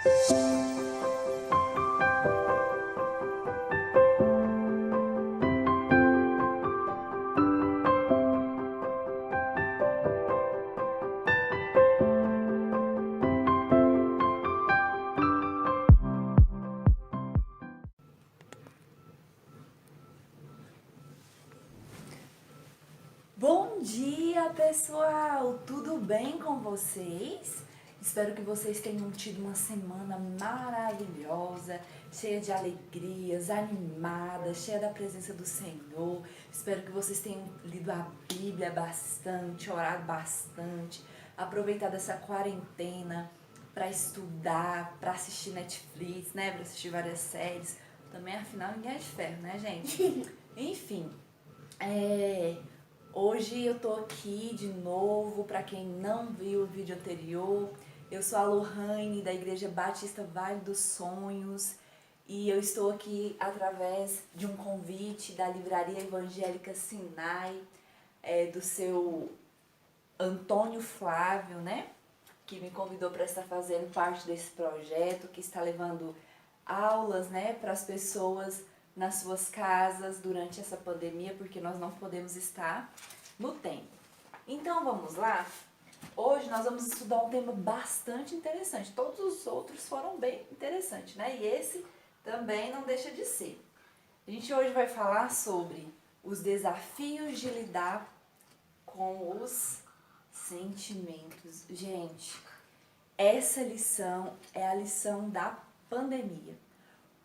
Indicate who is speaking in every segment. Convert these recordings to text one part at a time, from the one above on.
Speaker 1: Bom dia, pessoal! Tudo bem com vocês? Espero que vocês tenham tido uma semana maravilhosa, cheia de alegrias, animada, cheia da presença do Senhor. Espero que vocês tenham lido a Bíblia bastante, orado bastante, aproveitado essa quarentena para estudar, para assistir Netflix, né? Para assistir várias séries. Também, afinal, ninguém é de ferro, né, gente? Enfim, hoje eu tô aqui de novo, para quem não viu o vídeo anterior. Eu sou a Lohane, da Igreja Batista Vale dos Sonhos, e eu estou aqui através de um convite da Livraria Evangélica Sinai, do seu Antônio Flávio, né? Que me convidou para estar fazendo parte desse projeto, que está levando aulas, né, para as pessoas nas suas casas durante essa pandemia, porque nós não podemos estar no tempo. Então vamos lá? Hoje nós vamos estudar um tema bastante interessante. Todos os outros foram bem interessantes, né? E esse também não deixa de ser. A gente hoje vai falar sobre os desafios de lidar com os sentimentos. Gente, essa lição é a lição da pandemia.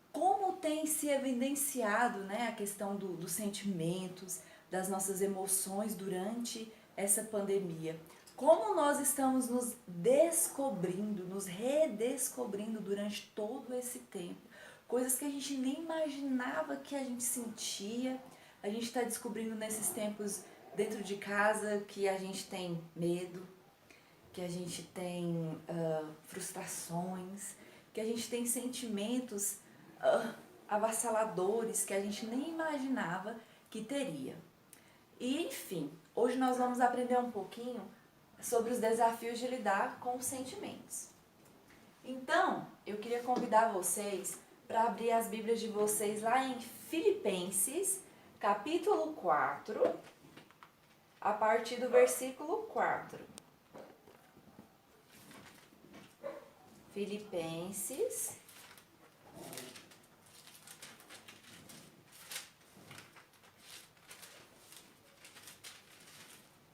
Speaker 1: Como tem se evidenciado, né, a questão dos sentimentos, das nossas emoções durante essa pandemia. Como nós estamos nos descobrindo, nos redescobrindo durante todo esse tempo. Coisas que a gente nem imaginava que a gente sentia. A gente está descobrindo nesses tempos dentro de casa que a gente tem medo, que a gente tem frustrações, que a gente tem sentimentos avassaladores que a gente nem imaginava que teria. E enfim, hoje nós vamos aprender um pouquinho sobre os desafios de lidar com os sentimentos. Então, eu queria convidar vocês para abrir as Bíblias de vocês lá em Filipenses, capítulo 4, a partir do versículo 4. Filipenses,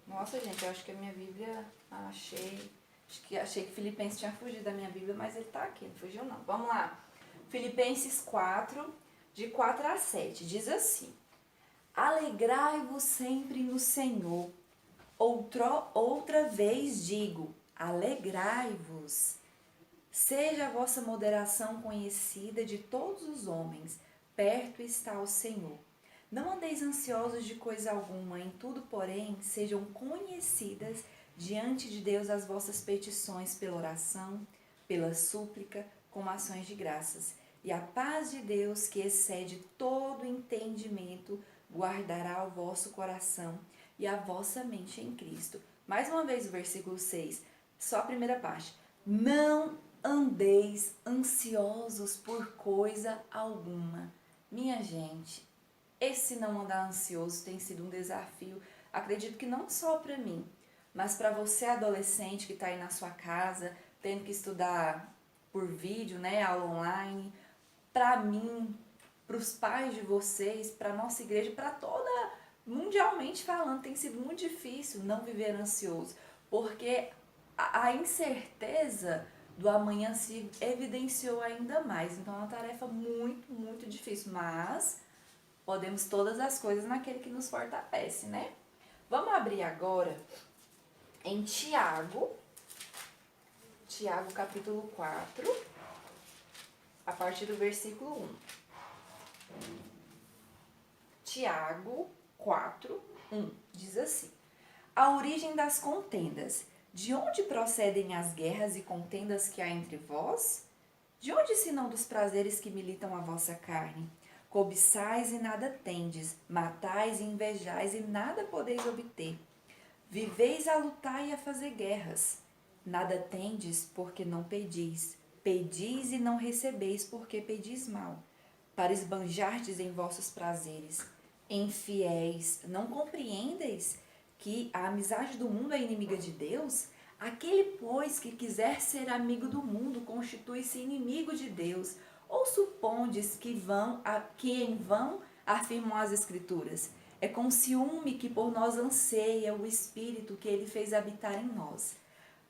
Speaker 1: nossa, gente, eu acho que a minha Bíblia, achei que Filipenses tinha fugido da minha Bíblia, mas ele tá aqui, não fugiu não. Vamos lá. Filipenses 4, de 4 a 7, diz assim: Alegrai-vos sempre no Senhor. Outra vez digo, alegrai-vos. Seja a vossa moderação conhecida de todos os homens, perto está o Senhor. Não andeis ansiosos de coisa alguma, em tudo, porém, sejam conhecidas diante de Deus as vossas petições pela oração, pela súplica, com ações de graças. E a paz de Deus, que excede todo entendimento, guardará o vosso coração e a vossa mente em Cristo. Mais uma vez o versículo 6, só a primeira parte. Não andeis ansiosos por coisa alguma. Minha gente, esse não andar ansioso tem sido um desafio, acredito que não só para mim, mas para você adolescente que está aí na sua casa, tendo que estudar por vídeo, né, aula online, para mim, para os pais de vocês, para a nossa igreja, para toda, mundialmente falando, tem sido muito difícil não viver ansioso, porque a incerteza do amanhã se evidenciou ainda mais. Então é uma tarefa muito, muito difícil, mas podemos todas as coisas naquele que nos fortalece, né? Vamos abrir agora em Tiago capítulo 4, a partir do versículo 1. Tiago 4, 1, diz assim: A origem das contendas. De onde procedem as guerras e contendas que há entre vós? De onde senão dos prazeres que militam a vossa carne? Cobiçais e nada tendes, matais e invejais e nada podeis obter. Viveis a lutar e a fazer guerras. Nada tendes porque não pedis. Pedis e não recebeis, porque pedis mal, para esbanjardes em vossos prazeres. Infiéis, não compreendeis que a amizade do mundo é inimiga de Deus? Aquele, pois, que quiser ser amigo do mundo, constitui-se inimigo de Deus. Ou supondes que em vão afirmam as Escrituras? É com ciúme que por nós anseia o Espírito que ele fez habitar em nós.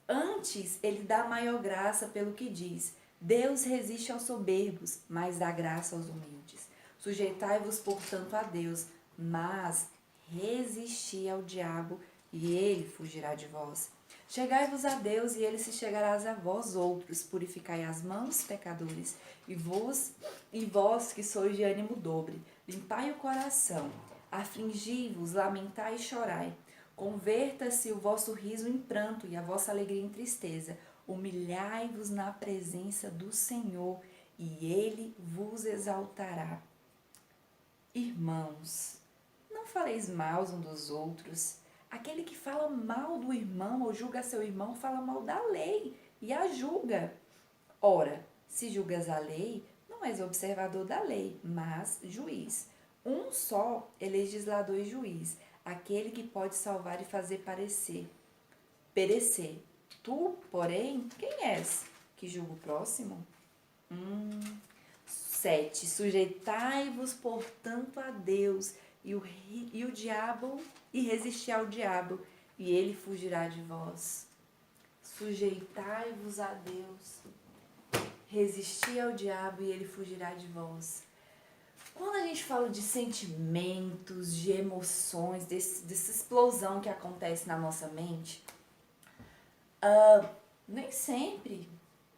Speaker 1: Antes, ele dá maior graça pelo que diz: Deus resiste aos soberbos, mas dá graça aos humildes. Sujeitai-vos, portanto, a Deus, mas resisti ao diabo, e ele fugirá de vós. Chegai-vos a Deus, e ele se chegará a vós outros. Purificai as mãos, pecadores, e vós que sois de ânimo dobre, limpai o coração, afligi-vos, lamentai e chorai. Converta-se o vosso riso em pranto e a vossa alegria em tristeza. Humilhai-vos na presença do Senhor, e ele vos exaltará. Irmãos, não faleis mal uns dos outros. Aquele que fala mal do irmão ou julga seu irmão, fala mal da lei e a julga. Ora, se julgas a lei, não és observador da lei, mas juiz. Um só é legislador e juiz, aquele que pode salvar e fazer perecer. Tu, porém, quem és que julga o próximo? 7. Sujeitai-vos, portanto, a Deus e resisti ao diabo, e ele fugirá de vós. Sujeitai-vos a Deus, resisti ao diabo, e ele fugirá de vós. Quando a gente fala de sentimentos, de emoções, dessa explosão que acontece na nossa mente, nem sempre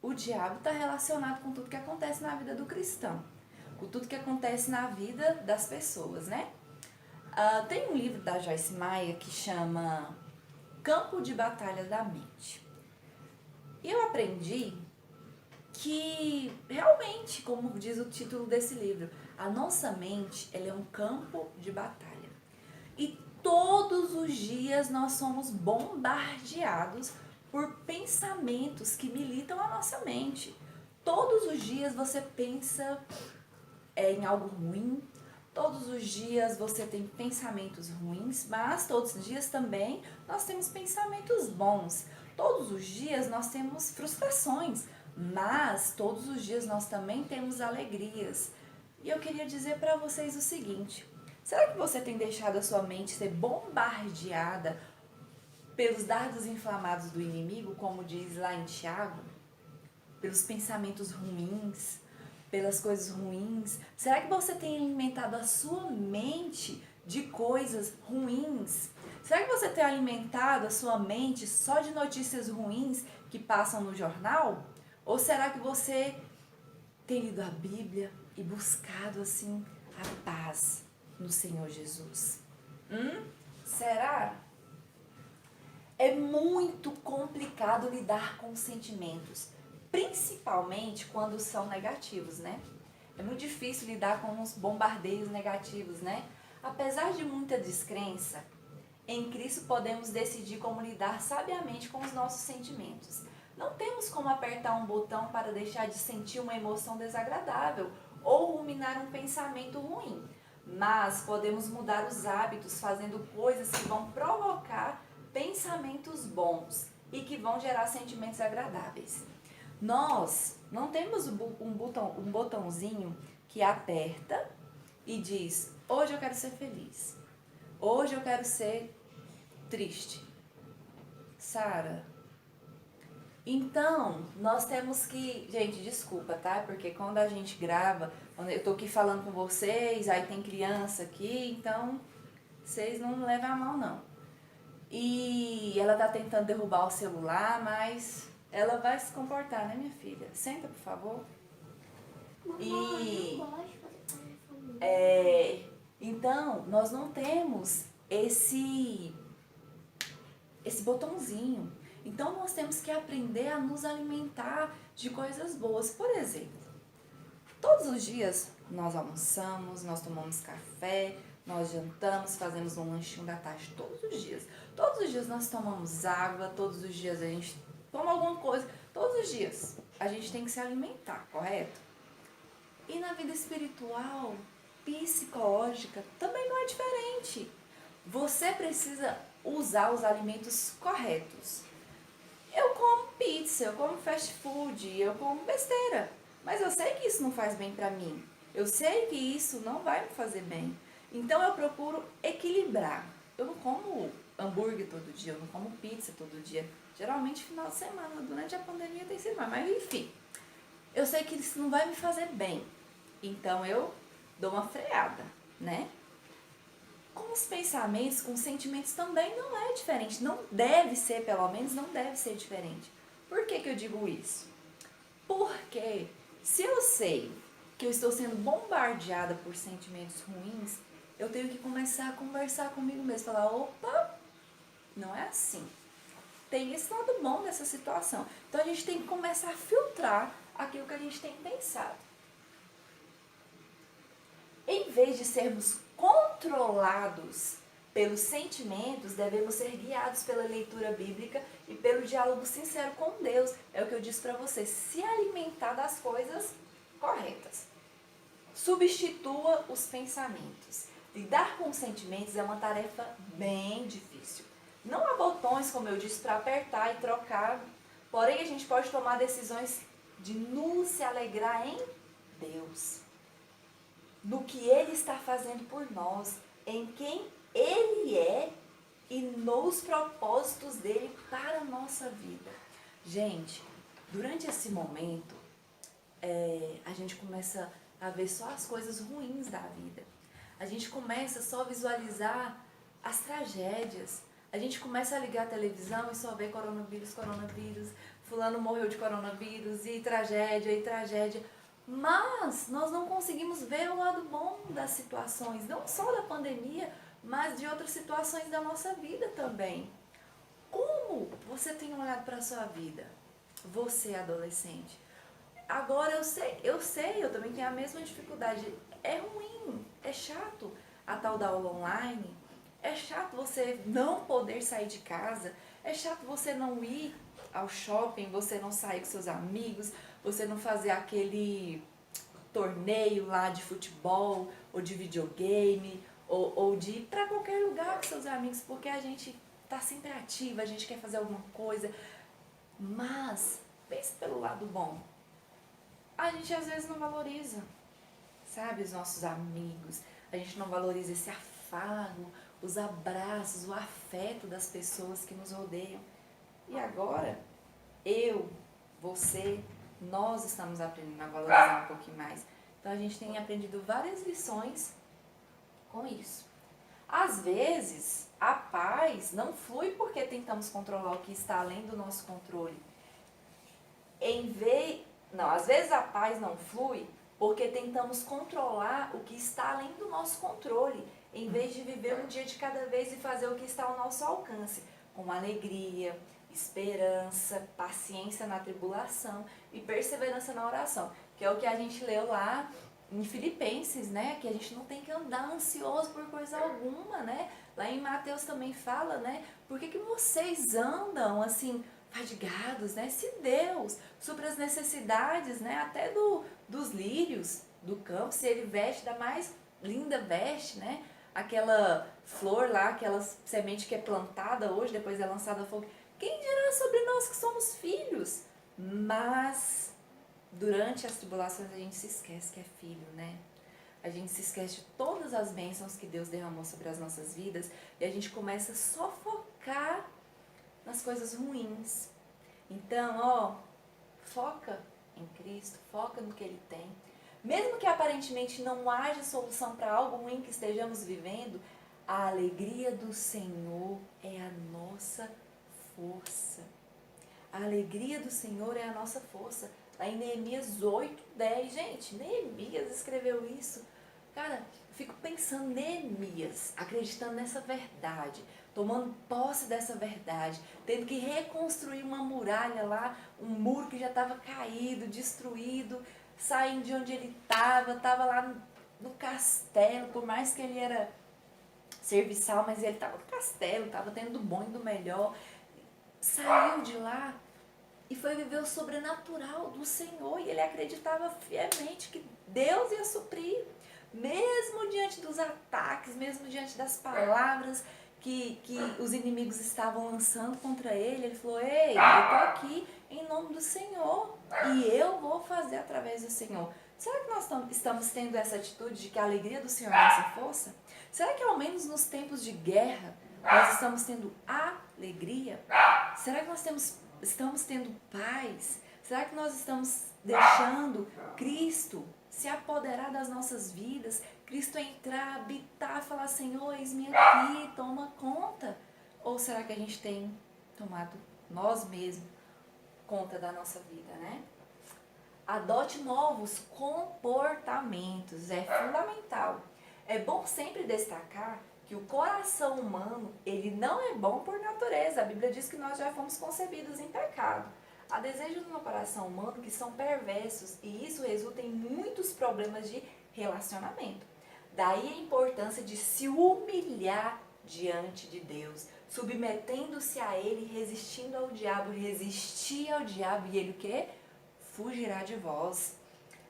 Speaker 1: o diabo está relacionado com tudo que acontece na vida do cristão, com tudo que acontece na vida das pessoas, né? Tem um livro da Joyce Meyer que chama Campo de Batalha da Mente. E eu aprendi que realmente, como diz o título desse livro, a nossa mente, ela é um campo de batalha. E todos os dias nós somos bombardeados por pensamentos que militam a nossa mente. Todos os dias você pensa em algo ruim, todos os dias você tem pensamentos ruins, mas todos os dias também nós temos pensamentos bons. Todos os dias nós temos frustrações, mas todos os dias nós também temos alegrias. E eu queria dizer para vocês o seguinte: será que você tem deixado a sua mente ser bombardeada pelos dardos inflamados do inimigo, como diz lá em Tiago? Pelos pensamentos ruins, pelas coisas ruins? Será que você tem alimentado a sua mente de coisas ruins? Será que você tem alimentado a sua mente só de notícias ruins que passam no jornal? Ou será que você tem lido a Bíblia e buscado assim a paz no Senhor Jesus? Será? É muito complicado lidar com sentimentos, principalmente quando são negativos, né? É muito difícil lidar com os bombardeios negativos, né? Apesar de muita descrença, em Cristo podemos decidir como lidar sabiamente com os nossos sentimentos. Não temos como apertar um botão para deixar de sentir uma emoção desagradável ou ruminar um pensamento ruim, mas podemos mudar os hábitos fazendo coisas que vão provocar pensamentos bons e que vão gerar sentimentos agradáveis. Nós não temos um botãozinho que aperta e diz: hoje eu quero ser feliz, hoje eu quero ser triste. Sara, então nós temos que... Gente, desculpa, tá? Porque quando a gente grava, quando eu tô aqui falando com vocês, aí tem criança aqui, então vocês não levem a mal, não. E ela tá tentando derrubar o celular, mas ela vai se comportar, né, minha filha? Senta, por favor. E então nós não temos esse botãozinho. Então nós temos que aprender a nos alimentar de coisas boas. Por exemplo, todos os dias nós almoçamos, nós tomamos café, nós jantamos, fazemos um lanchinho da tarde todos os dias. Todos os dias nós tomamos água, todos os dias a gente toma alguma coisa, todos os dias. a gente tem que se alimentar, correto? E na vida espiritual, psicológica, também não é diferente. Você precisa usar os alimentos corretos. Eu como pizza, eu como fast food, eu como besteira. Mas eu sei que isso não faz bem pra mim. Eu sei que isso não vai me fazer bem. Então eu procuro equilibrar. Eu não como hambúrguer todo dia, eu não como pizza todo dia. Geralmente final de semana, durante a pandemia tem sido mais. Mas enfim, eu sei que isso não vai me fazer bem. Então eu dou uma freada, né? Com os pensamentos, com os sentimentos também não é diferente. Não deve ser, pelo menos, não deve ser diferente. Por que que eu digo isso? Porque se eu sei que eu estou sendo bombardeada por sentimentos ruins, eu tenho que começar a conversar comigo mesmo. Falar, opa, não é assim. Tem esse lado bom dessa situação. Então a gente tem que começar a filtrar aquilo que a gente tem pensado. Em vez de sermos controlados pelos sentimentos, devemos ser guiados pela leitura bíblica e pelo diálogo sincero com Deus. É o que eu disse para você, se alimentar das coisas corretas. Substitua os pensamentos. Lidar com os sentimentos é uma tarefa bem difícil. Não há botões, como eu disse, para apertar e trocar, porém a gente pode tomar decisões de nos se alegrar em Deus, no que Ele está fazendo por nós, em quem Ele é e nos propósitos dele para a nossa vida. Gente, durante esse momento, a gente começa a ver só as coisas ruins da vida. A gente começa só a visualizar as tragédias. A gente começa a ligar a televisão e só vê coronavírus, coronavírus, fulano morreu de coronavírus, e tragédia, e tragédia. Mas nós não conseguimos ver o lado bom das situações, não só da pandemia, mas de outras situações da nossa vida também. Como você tem olhado para a sua vida? Você, adolescente. Agora eu também tenho a mesma dificuldade. É ruim, é chato a tal da aula online, é chato você não poder sair de casa, é chato você não ir ao shopping, você não sair com seus amigos, você não fazer aquele torneio lá de futebol ou de videogame ou de ir para qualquer lugar com seus amigos, porque a gente tá sempre ativa, a gente quer fazer alguma coisa. Mas pense pelo lado bom. A gente às vezes não valoriza, sabe, os nossos amigos. A gente não valoriza esse afago, os abraços, o afeto das pessoas que nos rodeiam. E agora, eu, você, nós estamos aprendendo a valorizar um pouquinho mais. Então a gente tem aprendido várias lições com isso. Às vezes, a paz não flui porque tentamos controlar o que está além do nosso controle. Às vezes a paz não flui porque tentamos controlar o que está além do nosso controle, em vez de viver um dia de cada vez e fazer o que está ao nosso alcance, com alegria, esperança, paciência na tribulação e perseverança na oração, que é o que a gente leu lá em Filipenses, né? Que a gente não tem que andar ansioso por coisa alguma, né? Lá em Mateus também fala, né? Por que vocês andam assim fadigados, né? Se Deus supra as necessidades, né? Até dos lírios do campo, se Ele veste da mais linda veste, né? Aquela flor lá, aquela semente que é plantada hoje, depois é lançada ao fogo. Quem dirá sobre nós que somos filhos? Mas durante as tribulações a gente se esquece que é filho, né? A gente se esquece de todas as bênçãos que Deus derramou sobre as nossas vidas e a gente começa só a focar nas coisas ruins. Então, foca em Cristo, foca no que Ele tem. Mesmo que aparentemente não haja solução para algo ruim que estejamos vivendo, a alegria do Senhor é a nossa força. A alegria do Senhor é a nossa força. Lá em Neemias 8:10, gente, Neemias escreveu isso. Cara, eu fico pensando, Neemias, acreditando nessa verdade, tomando posse dessa verdade, tendo que reconstruir uma muralha lá, um muro que já estava caído, destruído, saindo de onde ele estava lá no castelo, por mais que ele era serviçal, mas ele estava no castelo, estava tendo do bom e do melhor. Saiu de lá e foi viver o sobrenatural do Senhor, e ele acreditava fielmente que Deus ia suprir, mesmo diante dos ataques, mesmo diante das palavras que os inimigos estavam lançando contra ele. Ele falou: ei, eu estou aqui em nome do Senhor, e eu vou fazer através do Senhor. Será que nós estamos tendo essa atitude de que a alegria do Senhor é nossa força? Será que ao menos nos tempos de guerra nós estamos tendo alegria? Será que nós estamos tendo paz? Será que nós estamos deixando Cristo se apoderar das nossas vidas? Cristo entrar, habitar, falar: Senhor, eis-me aqui, toma conta? Ou será que a gente tem tomado nós mesmos conta da nossa vida, né? Adote novos comportamentos, é fundamental. É bom sempre destacar que o coração humano, ele não é bom por natureza. A Bíblia diz que nós já fomos concebidos em pecado. Há desejos no coração humano que são perversos, e isso resulta em muitos problemas de relacionamento. Daí a importância de se humilhar diante de Deus, submetendo-se a Ele, resistindo ao diabo. Resistir ao diabo e ele o quê? Fugirá de vós.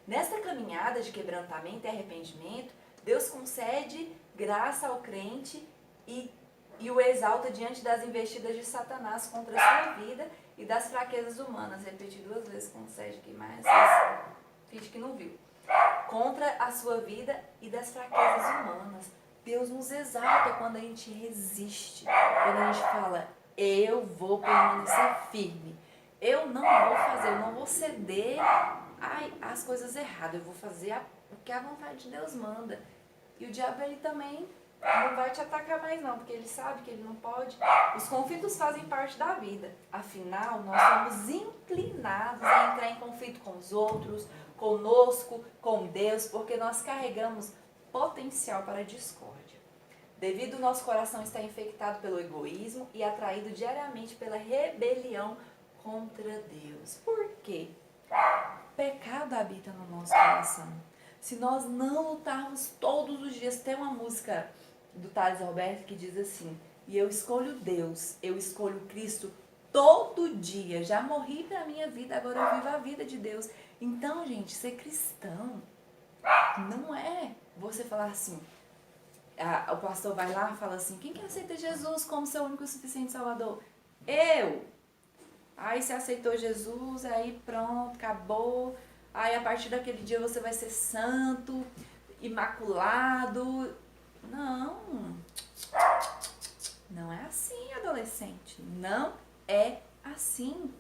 Speaker 1: Nesta caminhada de quebrantamento e arrependimento, Deus concede graça ao crente e o exalta diante das investidas de Satanás contra a sua vida e das fraquezas humanas. Repeti 2 vezes, concede aqui, mas finge que não viu. Contra a sua vida e das fraquezas humanas. Deus nos exalta quando a gente resiste, quando a gente fala: eu vou permanecer firme, eu não vou fazer, eu não vou ceder às coisas erradas, eu vou fazer o que a vontade de Deus manda. E o diabo, ele também não vai te atacar mais não, porque ele sabe que ele não pode. Os conflitos fazem parte da vida. Afinal, nós somos inclinados a entrar em conflito com os outros, conosco, com Deus, porque nós carregamos potencial para a discórdia. Devido ao nosso coração estar infectado pelo egoísmo e atraído diariamente pela rebelião contra Deus. Por quê? Pecado habita no nosso coração. Se nós não lutarmos todos os dias, tem uma música do Thales Roberto que diz assim: e eu escolho Deus, eu escolho Cristo todo dia. Já morri para a minha vida, agora eu vivo a vida de Deus. Então, gente, ser cristão não é você falar assim, o pastor vai lá e fala assim: quem que aceita Jesus como seu único e suficiente Salvador? Eu! Aí você aceitou Jesus, aí pronto, acabou. Aí a partir daquele dia você vai ser santo, imaculado. Não. Não é assim, adolescente. Não é assim.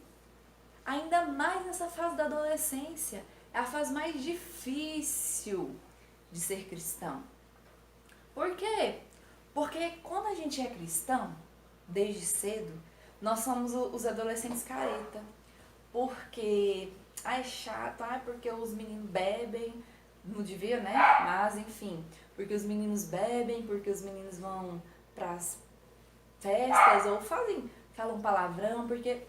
Speaker 1: Ainda mais nessa fase da adolescência. É a fase mais difícil de ser cristão. Por quê? Porque quando a gente é cristão, desde cedo, nós somos os adolescentes careta. Porque é chato, porque os meninos bebem, não devia, né? Mas enfim, porque os meninos bebem, porque os meninos vão pras festas ou falam palavrão, porque...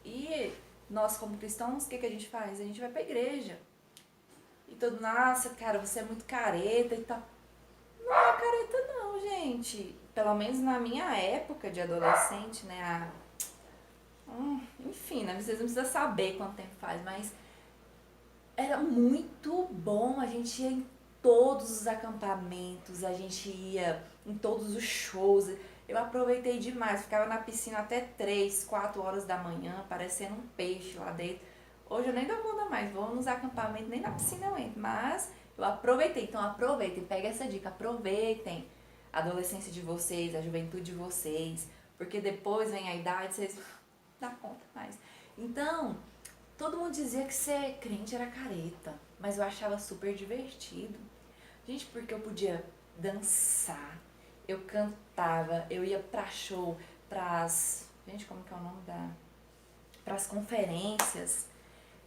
Speaker 1: E nós como cristãos, o que a gente faz? A gente vai pra igreja. E todo, nossa, cara, você é muito careta e tal. Não é careta não, gente. Pelo menos na minha época de adolescente, né? Enfim, né? Vocês não precisam saber quanto tempo faz, mas era muito bom. A gente ia em todos os acampamentos, a gente ia em todos os shows. Eu aproveitei demais, ficava na piscina até 3, 4 horas da manhã, parecendo um peixe lá dentro. Hoje eu nem dou conta mais, vou nos acampamentos, nem na piscina eu entro, mas eu aproveitei. Então aproveitem, pega essa dica, aproveitem a adolescência de vocês, a juventude de vocês, porque depois vem a idade, vocês não dão conta mais. Então, todo mundo dizia que ser crente era careta, mas eu achava super divertido. Gente, porque eu podia dançar, eu cantava, eu ia pra show, gente, como que é o nome pras conferências,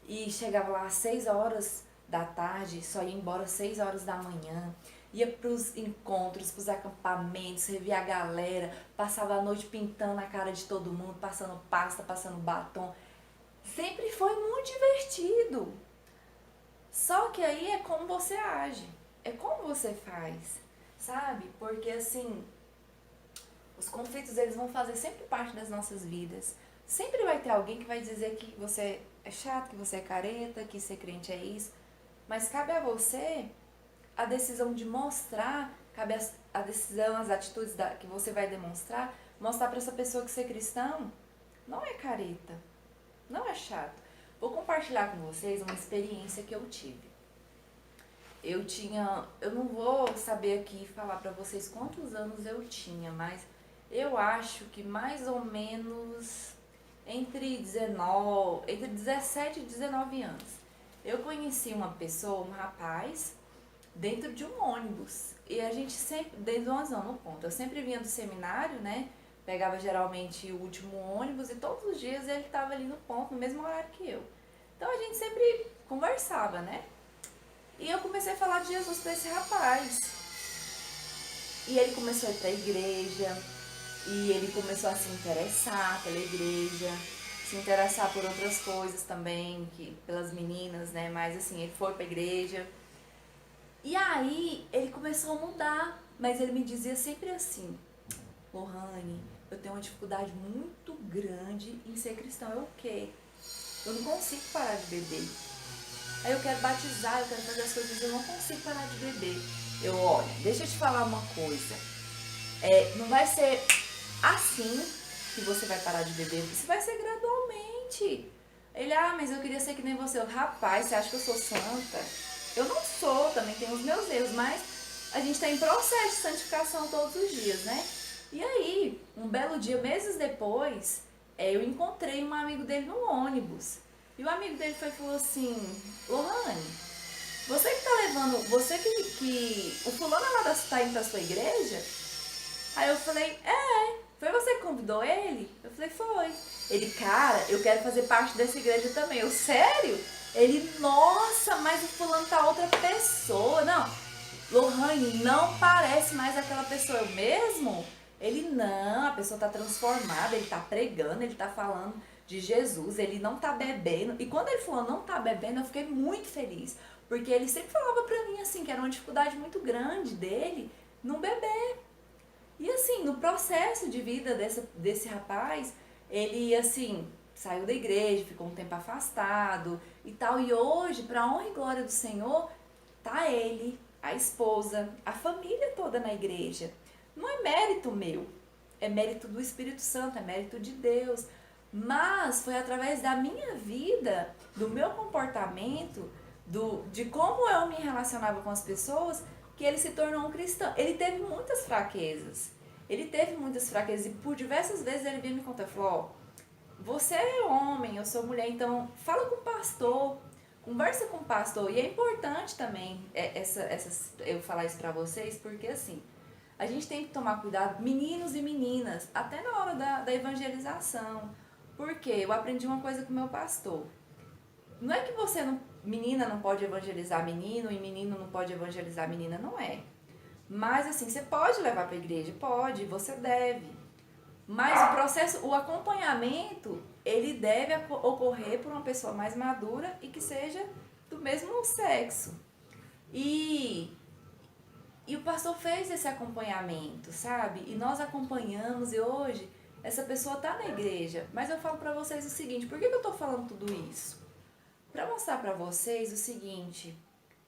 Speaker 1: e chegava lá às 6 horas da tarde, só ia embora às 6 horas da manhã, ia pros encontros, pros acampamentos, revia a galera, passava a noite pintando a cara de todo mundo, passando pasta, passando batom. Sempre foi muito divertido. Só que aí é como você age, é como você faz, sabe? Porque assim, os conflitos eles vão fazer sempre parte das nossas vidas. Sempre vai ter alguém que vai dizer que você é chato, que você é careta, que ser crente é isso. Mas cabe a você a decisão de mostrar, cabe a decisão, as atitudes que você vai demonstrar, mostrar para essa pessoa que ser cristão não é careta, não é chato. Vou compartilhar com vocês uma experiência que eu tive. Eu não vou saber aqui falar pra vocês quantos anos eu tinha, mas eu acho que mais ou menos entre 17 e 19 anos. Eu conheci uma pessoa, um rapaz, dentro de um ônibus. E a gente sempre, dentro do ônibus não, no ponto. Eu sempre vinha do seminário, né? Pegava geralmente o último ônibus e todos os dias ele estava ali no ponto, no mesmo horário que eu. Então a gente sempre conversava, né? E eu comecei a falar de Jesus para esse rapaz. E ele começou a ir para a igreja, e ele começou a se interessar pela igreja, se interessar por outras coisas também, pelas meninas, né? Mas assim, ele foi para a igreja. E aí ele começou a mudar, mas ele me dizia sempre assim: Lohane, eu tenho uma dificuldade muito grande em ser cristão. Eu o quê? Eu não consigo parar de beber. Aí eu quero batizar, eu quero fazer as coisas, eu não consigo parar de beber. Olha, deixa eu te falar uma coisa. Não vai ser assim que você vai parar de beber, isso vai ser gradualmente. Ele, mas eu queria ser que nem você. Rapaz, você acha que eu sou santa? Eu não sou, também tenho os meus erros, mas a gente está em processo de santificação todos os dias, né? E aí, um belo dia, meses depois, eu encontrei um amigo dele no ônibus. E o amigo dele foi e falou assim: Lohane, você que tá levando, você que o fulano lá tá indo pra sua igreja? Aí eu falei: foi você que convidou ele? Eu falei: foi. Ele, cara, eu quero fazer parte dessa igreja também. Eu, sério? Ele, nossa, mas o fulano tá outra pessoa. Não, Lohane, não parece mais aquela pessoa. Eu mesmo? Ele, não, a pessoa tá transformada, ele tá pregando, ele tá falando de Jesus, ele não tá bebendo. E quando ele falou não tá bebendo, eu fiquei muito feliz. Porque ele sempre falava pra mim assim, que era uma dificuldade muito grande dele não beber. E assim, no processo de vida desse rapaz, ele assim, saiu da igreja, ficou um tempo afastado e tal. E hoje, pra honra e glória do Senhor, tá ele, a esposa, a família toda na igreja. Não é mérito meu, é mérito do Espírito Santo, é mérito de Deus. Mas foi através da minha vida, do meu comportamento, de como eu me relacionava com as pessoas, que ele se tornou um cristão. Ele teve muitas fraquezas. E por diversas vezes ele veio me contar, falou, você é homem, eu sou mulher, então fala com o pastor, conversa com o pastor. E é importante também eu falar isso pra vocês, porque assim, a gente tem que tomar cuidado, meninos e meninas, até na hora da evangelização. Porque eu aprendi uma coisa com o meu pastor. Não é que menina não pode evangelizar menino e menino não pode evangelizar menina, não é. Mas assim, você pode levar para a igreja? Pode, você deve. Mas o processo, o acompanhamento, ele deve ocorrer por uma pessoa mais madura e que seja do mesmo sexo. E o pastor fez esse acompanhamento, sabe? E nós acompanhamos e hoje essa pessoa tá na igreja. Mas eu falo pra vocês o seguinte, por que eu tô falando tudo isso? Pra mostrar pra vocês o seguinte,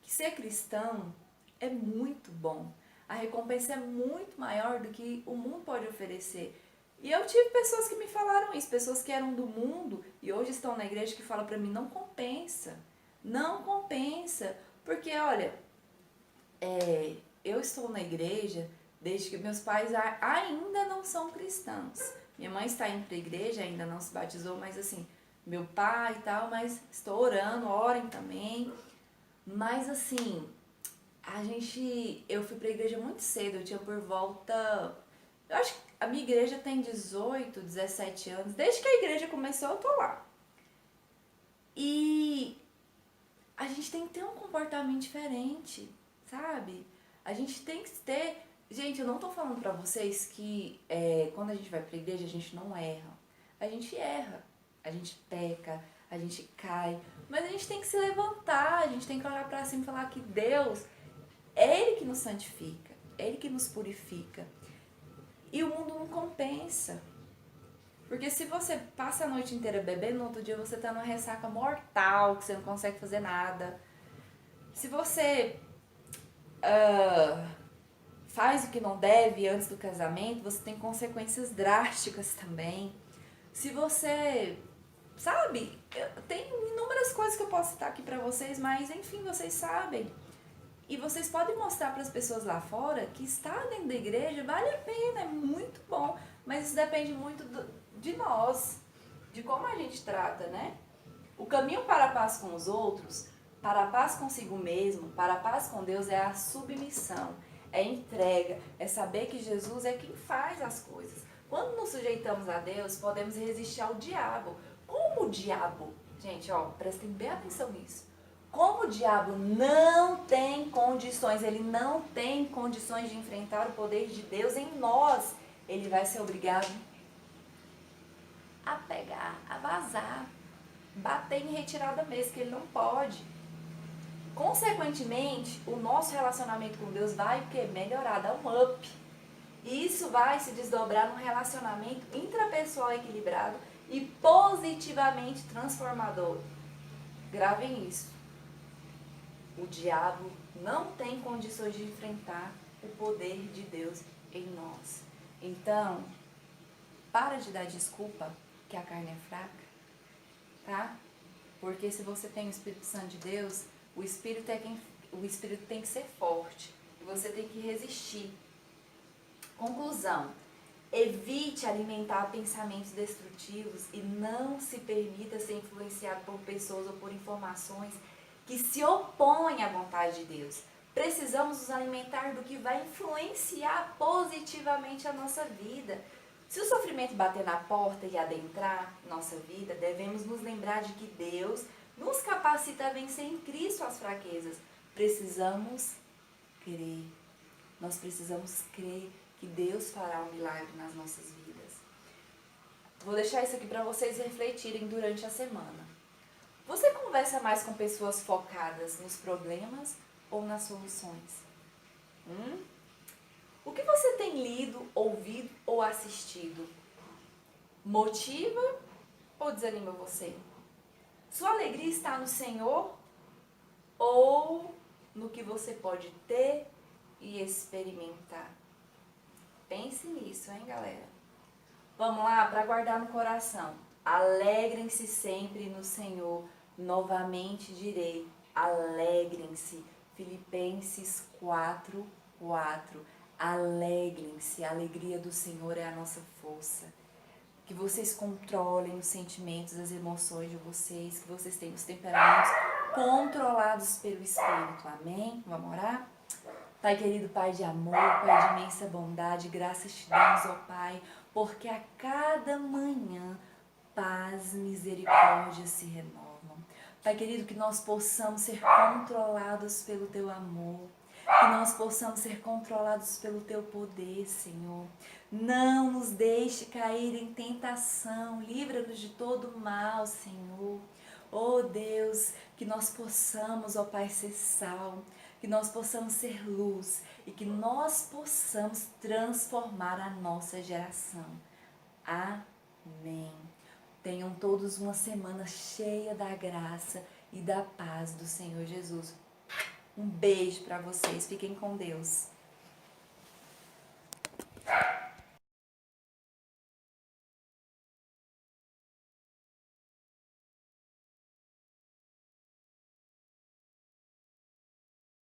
Speaker 1: que ser cristão é muito bom. A recompensa é muito maior do que o mundo pode oferecer. E eu tive pessoas que me falaram isso, pessoas que eram do mundo e hoje estão na igreja que falam pra mim, não compensa. Não compensa. Porque, olha, eu estou na igreja desde que meus pais ainda não são cristãos. Minha mãe está indo para a igreja, ainda não se batizou, mas assim, meu pai e tal, mas estou orando, orem também. Mas assim, eu fui para a igreja muito cedo, eu tinha por volta, eu acho que a minha igreja tem 18, 17 anos, desde que a igreja começou eu tô lá. E a gente tem que ter um comportamento diferente, sabe? A gente tem que ter... Gente, eu não tô falando pra vocês que quando a gente vai pra igreja a gente não erra. A gente erra, a gente peca, a gente cai. Mas a gente tem que se levantar, a gente tem que olhar pra cima e falar que Deus é Ele que nos santifica, é Ele que nos purifica. E o mundo não compensa. Porque se você passa a noite inteira bebendo, no outro dia você tá numa ressaca mortal, que você não consegue fazer nada. Se você faz o que não deve antes do casamento, você tem consequências drásticas também. Se você, sabe, tem inúmeras coisas que eu posso citar aqui pra vocês, mas enfim, vocês sabem. E vocês podem mostrar para as pessoas lá fora que estar dentro da igreja vale a pena, é muito bom, mas isso depende muito de nós, de como a gente trata, né? O caminho para a paz com os outros, para a paz consigo mesmo, para a paz com Deus é a submissão, é entrega, é saber que Jesus é quem faz as coisas. Quando nos sujeitamos a Deus, podemos resistir ao diabo. Como o diabo? Gente, ó, prestem bem atenção nisso. Como o diabo não tem condições, ele não tem condições de enfrentar o poder de Deus em nós, ele vai ser obrigado a pegar, a vazar, bater em retirada mesmo, que ele não pode. Consequentemente, o nosso relacionamento com Deus vai melhorar, dar um up. E isso vai se desdobrar num relacionamento intrapessoal equilibrado e positivamente transformador. Gravem isso. O diabo não tem condições de enfrentar o poder de Deus em nós. Então, para de dar desculpa que a carne é fraca, tá? Porque se você tem o Espírito Santo de Deus, o Espírito tem que ser forte e você tem que resistir. Conclusão: evite alimentar pensamentos destrutivos e não se permita ser influenciado por pessoas ou por informações que se opõem à vontade de Deus. Precisamos nos alimentar do que vai influenciar positivamente a nossa vida. Se o sofrimento bater na porta e adentrar nossa vida, devemos nos lembrar de que Deus nos capacita a vencer em Cristo as fraquezas. Precisamos crer. Nós precisamos crer que Deus fará um milagre nas nossas vidas. Vou deixar isso aqui para vocês refletirem durante a semana. Você conversa mais com pessoas focadas nos problemas ou nas soluções? O que você tem lido, ouvido ou assistido? Motiva ou desanima você? Sua alegria está no Senhor ou no que você pode ter e experimentar? Pense nisso, hein, galera? Vamos lá, para guardar no coração. Alegrem-se sempre no Senhor. Novamente direi, alegrem-se. Filipenses 4:4. Alegrem-se. A alegria do Senhor é a nossa força. Que vocês controlem os sentimentos, as emoções de vocês, que vocês tenham os temperamentos controlados pelo Espírito. Amém? Vamos orar? Pai querido, Pai de amor, Pai de imensa bondade, graças te damos, ó Pai, porque a cada manhã paz e misericórdia se renovam. Pai querido, que nós possamos ser controlados pelo Teu amor, que nós possamos ser controlados pelo Teu poder, Senhor. Não nos deixe cair em tentação, livra-nos de todo mal, Senhor. Oh Deus, que nós possamos, ó Pai, ser sal, que nós possamos ser luz e que nós possamos transformar a nossa geração. Amém. Tenham todos uma semana cheia da graça e da paz do Senhor Jesus. Um beijo para vocês. Fiquem com Deus.